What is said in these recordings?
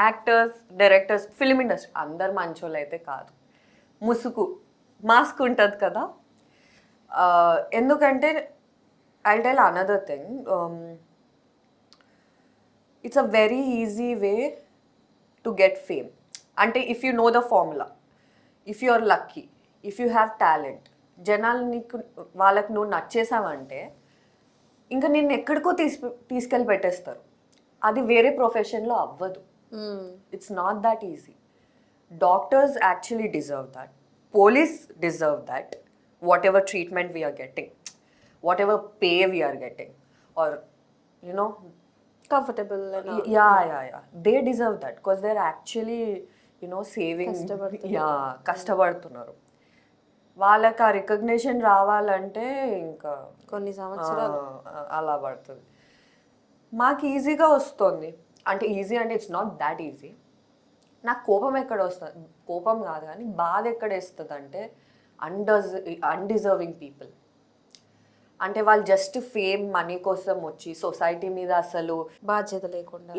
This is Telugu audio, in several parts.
యాక్టర్స్, డైరెక్టర్స్, ఫిల్మ్ ఇండస్ట్రీ అందరు మంచోళ్ళు అయితే కాదు. ముసుగు, మాస్క్ ఉంటుంది కదా. ఎందుకంటే I tell another thing, it's a very easy way to get fame. అంటే if you know the formula, if you are lucky, if you have talent, జనాలు నీకు వాళ్ళకి నువ్వు నచ్చేసావంటే ఇంకా నిన్ను ఎక్కడికో తీసుకెళ్ళి పెట్టేస్తారు. అది వేరే ప్రొఫెషన్లో అవ్వదు. It's not that easy. Doctors actually deserve that, police deserve that, whatever treatment we are getting, whatever pay we are getting, or you know comfortable they deserve that because they're actually saving. కష్టపడుతున్నారు. వాళ్ళకి ఆ రికగ్నిషన్ రావాలంటే ఇంకా కొన్ని సంవత్సరాలు అలా పడుతుంది. మాకు ఈజీగా వస్తుంది. అంటే ఈజీ అంటే ఇట్స్ నాట్ దాట్ ఈజీ. నాకు కోపం ఎక్కడ వస్తుంది, కోపం కాదు కానీ బాధ ఎక్కడ వేస్తుంది అంటే అన్డిజర్వింగ్ పీపుల్. అంటే వాళ్ళు జస్ట్ ఫేమ్, మనీ కోసం వచ్చి సొసైటీ మీద అసలు బాధ్యత లేకుండా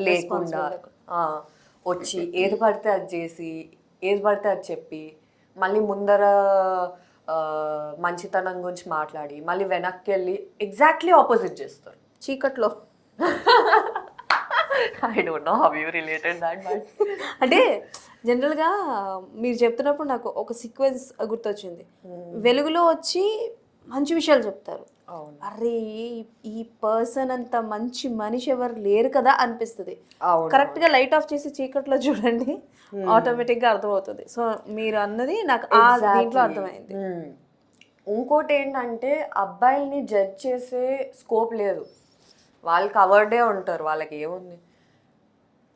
వచ్చి ఏది పడితే అది చేసి, ఏది పడితే అది చెప్పి, మళ్ళీ ముందర మంచితనం గురించి మాట్లాడి మళ్ళీ వెనక్కి వెళ్ళి ఎగ్జాక్ట్లీ ఆపోజిట్ చేస్తారు చీకట్లో. I don't know how you related that, but అంటే జనరల్గా మీరు చెప్తున్నప్పుడు నాకు ఒక సీక్వెన్స్ గుర్తొచ్చింది. వెలుగులో వచ్చి మంచి విషయాలు చెప్తారు, అరే ఈ పర్సన్ అంత మంచి మనిషి ఎవరు లేరు కదా అనిపిస్తుంది. కరెక్ట్గా లైట్ ఆఫ్ చేసి చీకట్లో చూడండి, ఆటోమేటిక్గా అర్థమవుతుంది. సో మీరు అన్నది నాకు ఆ దీంట్లో అర్థమైంది. ఇంకోటి ఏంటంటే అబ్బాయిల్ని జడ్జ్ చేసే స్కోప్ లేదు, వాళ్ళు కవర్డే ఉంటారు, వాళ్ళకి ఏముంది.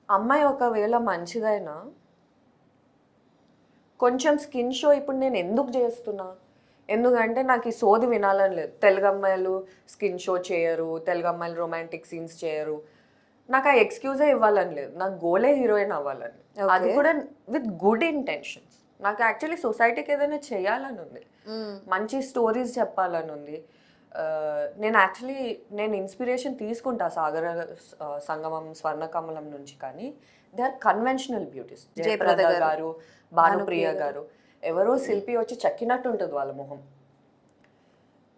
అమ్మాయి ఒకవేళ మంచిదైనా కొంచెం స్కిన్ షో ఇప్పుడు నేను ఎందుకు చేస్తున్నా, ఎందుకంటే నాకు ఈ సోది వినాలని లేదు. తెలుగు అమ్మాయిలు స్కిన్ షో చేయరు, తెలుగు అమ్మాయిలు రొమాంటిక్ సీన్స్ చేయరు, నాకు ఆ ఎక్స్క్యూజే ఇవ్వాలని లేదు. నాకు గోలే హీరోయిన్ అవ్వాలని, అది కూడా విత్ గుడ్ ఇంటెన్షన్స్. నాకు యాక్చువల్లీ సొసైటీకి ఏదైనా చేయాలని ఉంది, మంచి స్టోరీస్ చెప్పాలని ఉంది. నేను ఇన్స్పిరేషన్ తీసుకుంటా సాగర సంగమం, స్వర్ణకమలం నుంచి. కానీ they are conventional beauties. Jayaprada garu, Bhanupriya గారు, ఎవరో శిల్పి వచ్చి చెక్కినట్టు ఉంటుంది వాళ్ళ మొహం.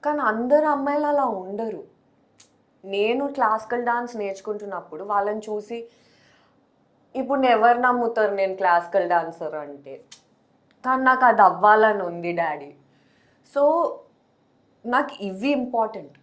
కానీ అందరు అమ్మాయిలు అలా ఉండరు. నేను క్లాసికల్ డాన్స్ నేర్చుకుంటున్నప్పుడు వాళ్ళని చూసి ఇప్పుడు ఎవరు నమ్ముతారు నేను క్లాసికల్ డాన్సర్ అంటే, కానీ నాకు అది అవ్వాలని ఉంది డాడీ. సో నాకు ఇవి ఇంపార్టెంట్.